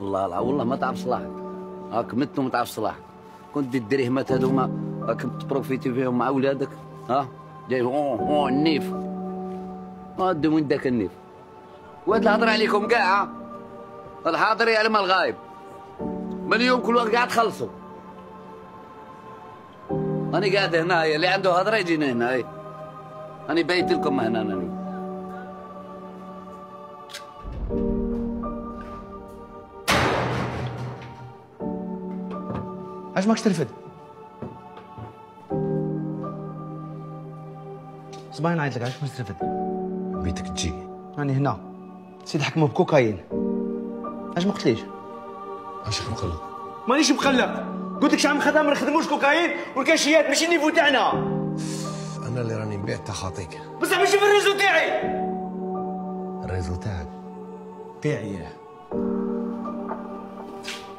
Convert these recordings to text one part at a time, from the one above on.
الله لا والله ما تعرف صلاحك. هاك مت وما تعرف صلاحك. كنت دي الدريهمات هذوما راك تبروفيتي فيهم مع ولادك. جاي النيف. ودي وين داك النيف؟ وهاد الهضره عليكم كاع. الحاضر يعلم الغايب. من اليوم كل وقت قاعد تخلصوا. أنا قاعد هنا، اللي عنده هضره يجيني هنا. أنا بيت لكم هنا. أنا عاش ماكش ترفد؟ صباين نعيط لك، عاش ماكش ترفد؟ بيتك تجي. راني هنا، سيد حكمه بكوكايين. عاش ما قلتليش؟ عاشك مقلق؟ مانيش مقلق، قلت لك شحال من خدام ما نخدموش كوكايين والكاشيات ماشي النيفو تاعنا. انا اللي راني نبيع تا خاطيك. بصح ماشي في الريزو تاعي. الريزو تاعك؟ تاعي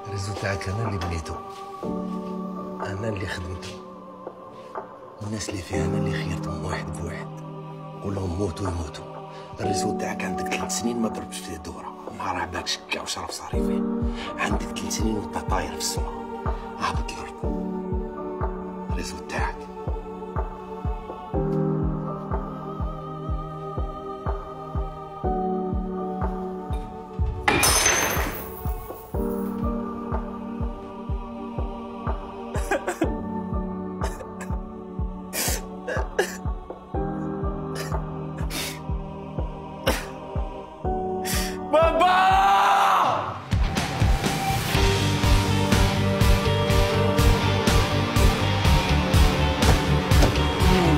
الريزو تاعك انا اللي بنيته، انا اللي خدمته، والناس اللي فيها انا اللي خيرتهم واحد بواحد، كلهم موتوا يموتوا. الريزو تاعك عندك 3 سنين ما ضربش فيه دوره، ما راه بالك شكا وشرف صاري فيه. عندك 3 سنين وانت طاير في السماء هابط الارض. الريزو تاعك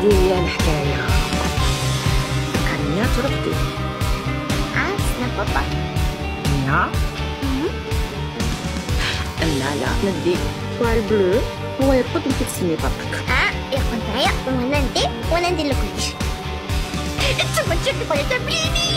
هي الحكاية. أنا تربطي عاسنا بابا. لا لا ندي شوال بلو هو يرقد وانت تسمي بابك. يرقد معايا وانا ندير له كلشي. انت ما تجيك بغيت تبليني.